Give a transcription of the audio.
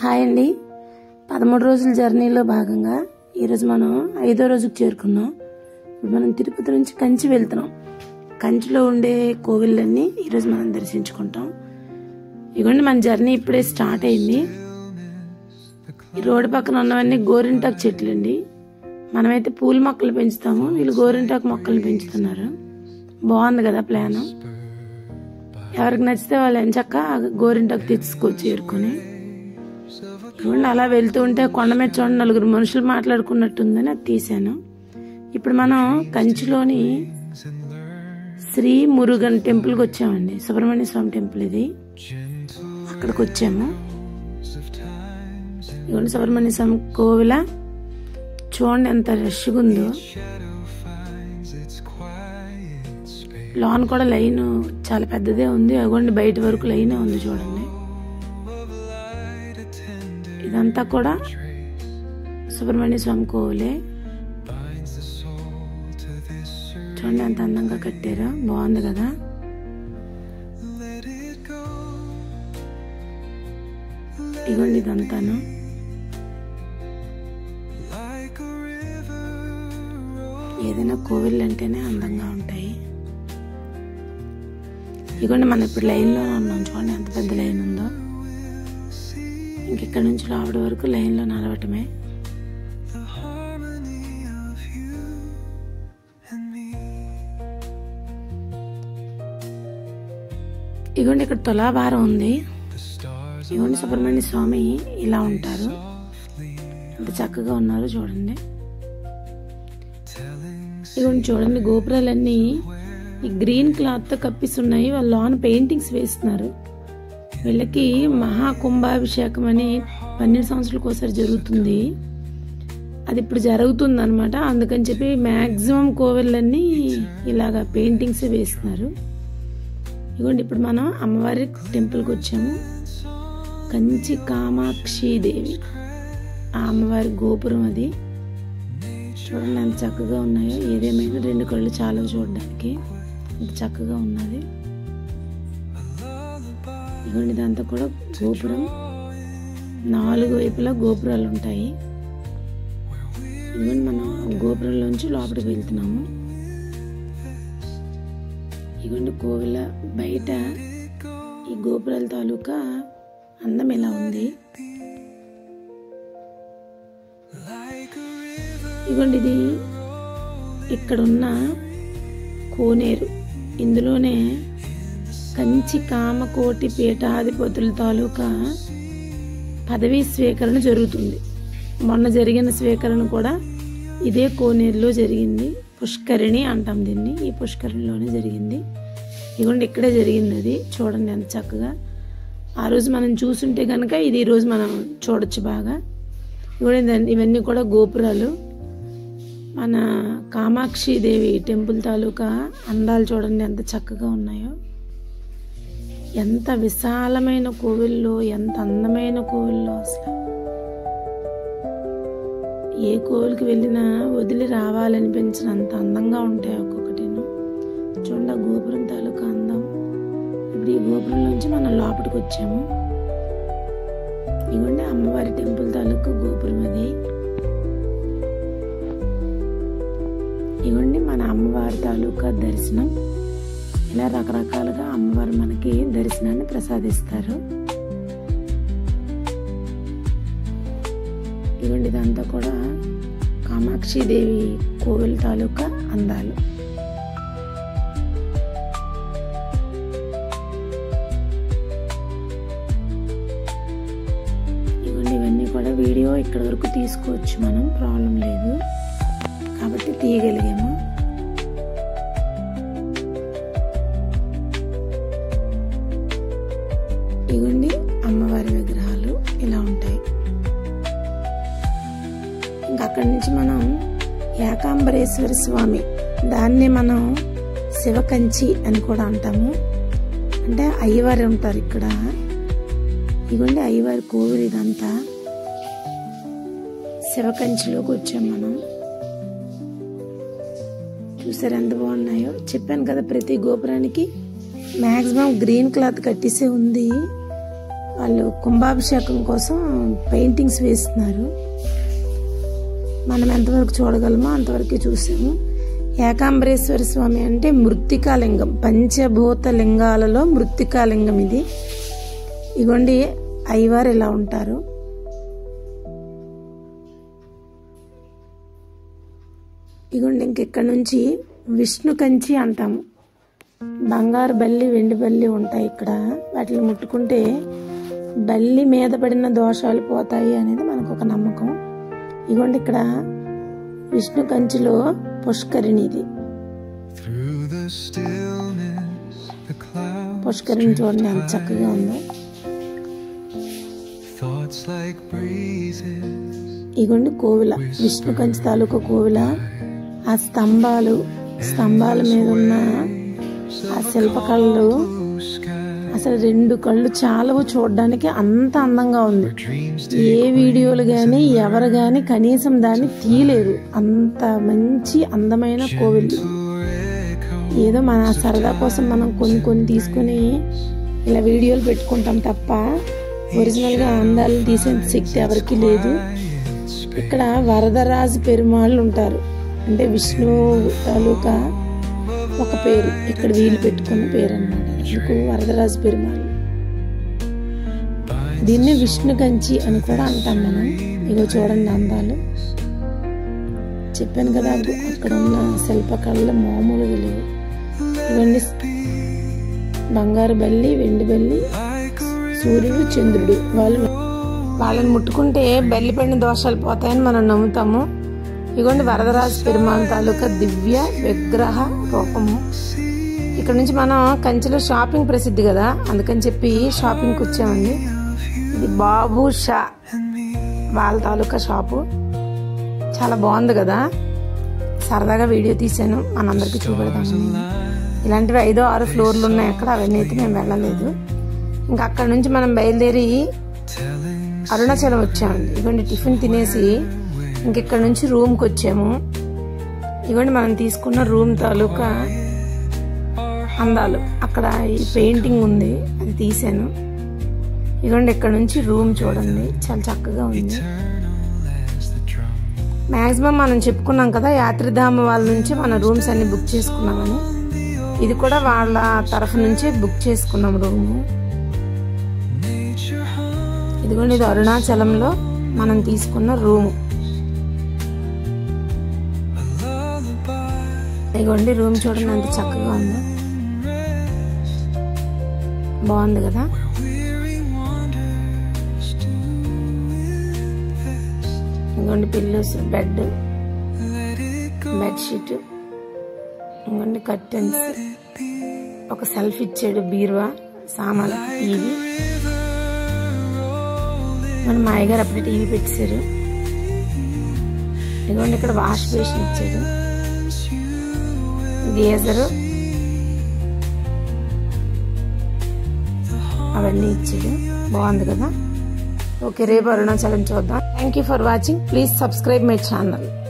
Hi అండి. 13 రోజుల జర్నీలో భాగంగా ఈరోజు మనం 5వ రోజుకు చేరుకున్నాం. ఇప్పుడు మనం తిరుపతి నుంచి కంచి వెళ్తున్నాం. కంచిలో ఉండే కోవిళ్ళన్నీ ఈరోజు మనం దర్శించుకుంటాం. ఇదిగోండి మన జర్నీ ఇప్పుడే స్టార్ట్ అయింది. ఈ రోడ్డు పక్కన ఉన్నవన్నీ గోరింటాకు చెట్లు అండి. మనమైతే పూల మొక్కలు పెంచుతాము, వీళ్ళు గోరింటాకు మొక్కలు పెంచుతున్నారు. బాగుంది కదా ప్లాన్. ఎవరికి నచ్చితే వాళ్ళు ఎంచక్క గోరింటాకు తెచ్చుకోవచ్చు ఏరుకొని. చూడండి అలా వెళ్తూ ఉంటే కొండ మీద చూడండి 4 మనుషులు మాట్లాడుకున్నట్టుందని అది తీసాను. ఇప్పుడు మనం కంచిలోని శ్రీ మురుగన్ టెంపుల్కి వచ్చామండి. సుబ్రహ్మణ్య స్వామి టెంపుల్ ఇది. అక్కడికి వచ్చాము. ఇదిగోండి సుబ్రహ్మణ్య స్వామి కోవిల. చూడండి ఎంత రష్గా ఉందో. లాన్ కూడా లైన్ చాలా పెద్దదే ఉంది. అదిగోండి బయట వరకు లైన్ ఉంది చూడండి. ఇదంతా కూడా సుబ్రహ్మణ్య స్వామి కోవిలే. చూడండి ఎంత అందంగా కట్టారో, బాగుంది కదా. ఇదిగోండి ఇదంతాను. ఏదైనా కోవిళ్ళు అంటేనే అందంగా ఉంటాయి. ఇదిగోండి మనం ఇప్పుడు లైన్లో ఉన్నాం. చూడండి ఎంత పెద్ద లైన్ ఉందో. ఇంకెక్కడి నుంచి రావడం వరకు లైన్లో నడవటమే. ఇదిగోండి ఇక్కడ తులాభారం ఉంది. ఇదిగోండి సుబ్రహ్మణ్య స్వామి ఇలా ఉంటారు. ఎంత చక్కగా ఉన్నారు చూడండి. ఇదిగోండి చూడండి గోపురాలన్నీ ఈ గ్రీన్ క్లాత్తో కప్పిస్తున్నాయి. వాళ్ళు లోన పెయింటింగ్స్ వేస్తున్నారు. వీళ్ళకి మహాకుంభాభిషేకం అని 12 సంవత్సరాలకు ఒకసారి జరుగుతుంది. అది ఇప్పుడు జరుగుతుంది అనమాట. అందుకని చెప్పి మ్యాక్సిమం కోవిళ్ళన్నీ ఇలాగా పెయింటింగ్స్ వేస్తున్నారు. ఇదిగోండి ఇప్పుడు మనం అమ్మవారి టెంపుల్కి వచ్చాము. కంచి కామాక్షిదేవి ఆ అమ్మవారి గోపురం అది. చూడండి ఎంత చక్కగా ఉన్నాయో. ఏదేమైనా 2 కళ్ళు చాలా చూడడానికి అంత చక్కగా ఉన్నది. ఇదిగోండి ఇదంతా కూడా గోపురం. 4 వైపులా గోపురాలు ఉంటాయి. ఇదిగోండి మనం గోపురంలోంచి లోపలికి వెళ్తున్నాము. ఇదిగోండి కోవిల బయట ఈ గోపురాల తాలూకా అందం ఇలా ఉంది. ఇదిగోండి ఇది ఇక్కడున్న కోనేరు. ఇందులోనే కంచి కామకోటి పీఠాధిపతుల తాలూకా పదవీ స్వీకరణ జరుగుతుంది. మొన్న జరిగిన స్వీకరణ కూడా ఇదే కోనేరులో జరిగింది. పుష్కరిణి అంటాం దీన్ని. ఈ పుష్కరిణిలోనే జరిగింది. ఇదిగోండి ఇక్కడే జరిగింది అది. చూడండి ఎంత చక్కగా. ఆ రోజు మనం చూసుంటే కనుక ఇది ఈరోజు మనం చూడొచ్చు బాగా. ఇవన్నీ కూడా గోపురాలు. మన కామాక్షిదేవి టెంపుల్ తాలూకా అందాలు చూడండి ఎంత చక్కగా ఉన్నాయో. ఎంత విశాలమైన కోవిల్లో, ఎంత అందమైన కోవిల్లో. అసలు ఏ కోవిల్కి వెళ్ళినా వదిలి రావాలనిపించినంత అందంగా ఉంటాయి ఒక్కొక్కటిను. చూడండి గోపురం తాలూకా అందం. ఇప్పుడు ఈ గోపురంలోంచి మనం లోపలికి వచ్చాము. ఇదిగోండి అమ్మవారి టెంపుల్ తాలూకా గోపురం అది. ఇదిగోండి మన అమ్మవారి తాలూకా దర్శనం. ఇలా రకరకాలుగా అమ్మవారు మనకి దర్శనాన్ని ప్రసాదిస్తారు. ఇదిగోండి ఇదంతా కూడా కామాక్షిదేవి కోవిల్ తాలూకా అందాలు. ఇదిగోండి ఇవన్నీ కూడా వీడియో ఇక్కడ వరకు తీసుకోవచ్చు మనం, ప్రాబ్లం లేదు కాబట్టి తీయగలిగాము. ఇదిగోండి అమ్మవారి విగ్రహాలు ఇలా ఉంటాయి. ఇంకా అక్కడి నుంచి మనం ఏకాంబరేశ్వర స్వామి, దాన్ని మనం శివకంచి అని కూడా అంటాము. అంటే అయ్యవారు ఉంటారు ఇక్కడ. ఇదిగోండి అయ్యవారి కోవిలు ఇదంతా. శివకంచిలోకి వచ్చాం మనం. చూసారు ఎంత బాగున్నాయో. చెప్పాను కదా ప్రతి గోపురానికి మ్యాక్సిమం గ్రీన్ క్లాత్ కట్టేసే ఉంది. వాళ్ళు కుంభాభిషేకం కోసం పెయింటింగ్స్ వేస్తున్నారు. మనం ఎంతవరకు చూడగలమో అంతవరకు చూసాము. ఏకాంబరేశ్వర స్వామి అంటే మృత్తికాలింగం, పంచభూత లింగాలలో మృత్తికాలింగం ఇది. ఇగోండి అయ్యవారు ఇలా ఉంటారు. ఇగోండి ఇంకెక్కడి నుంచి విష్ణు కంచి అంటాము. బంగారు బల్లి, వెండి బల్లి ఉంటాయి ఇక్కడ. వాటిని ముట్టుకుంటే బల్లి మీద పడిన దోషాలు పోతాయి అనేది మనకు ఒక నమ్మకం. ఇగోండి ఇక్కడ విష్ణు కంచిలో పుష్కరిణి. ఇది పుష్కరిణి చూడండి ఎంత చక్కగా ఉందో. ఇగోండి కోవిల, విష్ణు కంచి తాలూకా కోవిల. ఆ స్తంభాల మీద ఉన్న ఆ శిల్పకళలు అసలు 2 కళ్ళు చాలవు చూడడానికి, అంత అందంగా ఉంది. ఏ వీడియోలు కానీ ఎవరు కానీ కనీసం దాన్ని తీయలేరు. అంత మంచి అందమైన కోవిల్. ఏదో మన సరదా కోసం మనం కొన్ని తీసుకుని ఇలా వీడియోలు పెట్టుకుంటాం తప్ప ఒరిజినల్గా అందాలు తీసే శక్తి ఎవరికి లేదు. ఇక్కడ వరదరాజు పెరుమాళ్ళు ఉంటారు. అంటే విష్ణు తాలూకా ఒక పేరు, ఇక్కడ వీళ్ళు పెట్టుకున్న పేరు అన్నమాట. ఎందుకు వరదరాజు పెరుమాళ్ళు. దీన్నే విష్ణు కంచి అని కూడా అంటాం మనం. ఇగో చూడండి అందాలు. చెప్పాను కదా అక్కడ ఉన్న శిల్పకళలు మామూలుగా లేవు. ఇవన్నీ బంగారు బల్లి, వెండి బల్లి, సూర్యుడు, చంద్రుడు. వాళ్ళని ముట్టుకుంటే బల్లి పడిన దోషాలు పోతాయని మనం నమ్ముతాము. ఇగోండి వరదరాజు పెరుమాళ్ తాలూకా దివ్య విగ్రహ రూపము. ఇక్కడ నుంచి మనం కంచిలో షాపింగ్ ప్రసిద్ధి కదా, అందుకని చెప్పి షాపింగ్కి వచ్చామండి. ఇది బాబు షా వాళ్ళ తాలూకా షాపు. చాలా బాగుంది కదా, సరదాగా వీడియో తీసాను, మనందరికీ చూపెడతాము. ఇలాంటివి 5-6 ఫ్లోర్లు ఉన్నాయి అక్కడ. అవన్నీ అయితే మేము వెళ్ళలేదు. ఇంకా అక్కడ నుంచి మనం బయలుదేరి అరుణాచలం వచ్చామండి. ఇదిగోండి టిఫిన్ తినేసి ఇంకెక్కడ నుంచి రూమ్కి వచ్చాము. ఇదిగోండి మనం తీసుకున్న రూమ్ తాలూకా అందాలు. అక్కడ ఈ పెయింటింగ్ ఉంది, అది తీసాను. ఇదిగోండి ఇక్కడ నుంచి రూమ్ చూడండి, చాలా చక్కగా ఉంది. మ్యాక్సిమం మనం చెప్పుకున్నాం కదా యాత్రిధామ వాళ్ళ నుంచి మన రూమ్స్ అన్ని బుక్ చేసుకున్నామని. ఇది కూడా వాళ్ళ తరఫు నుంచే బుక్ చేసుకున్నాం రూము. ఇదిగోండి ఇది అరుణాచలంలో మనం తీసుకున్న రూము. ఇదిగోండి రూమ్ చూడండి ఎంత చక్కగా ఉందో, బాగుంది కదా. ఇదిగోండి పిల్లోస్, బెడ్షీట్, ఇదిగోండి కర్టెన్స్, ఒక సెల్ఫ్ ఇచ్చాడు, బీరువా, సామాన్లు, టీవీ. మన మా అయ్యగారు అప్పుడే టీవీ పెట్టారు. ఇదిగోండి ఇక్కడ వాష్ బేసిన్ ఇచ్చాడు, గేజరు, అవన్నీ ఇచ్చాడు. బాగుంది కదా. ఓకే, రేపు అరుణాచలం చూద్దాం. Thank you for watching. Please subscribe my channel.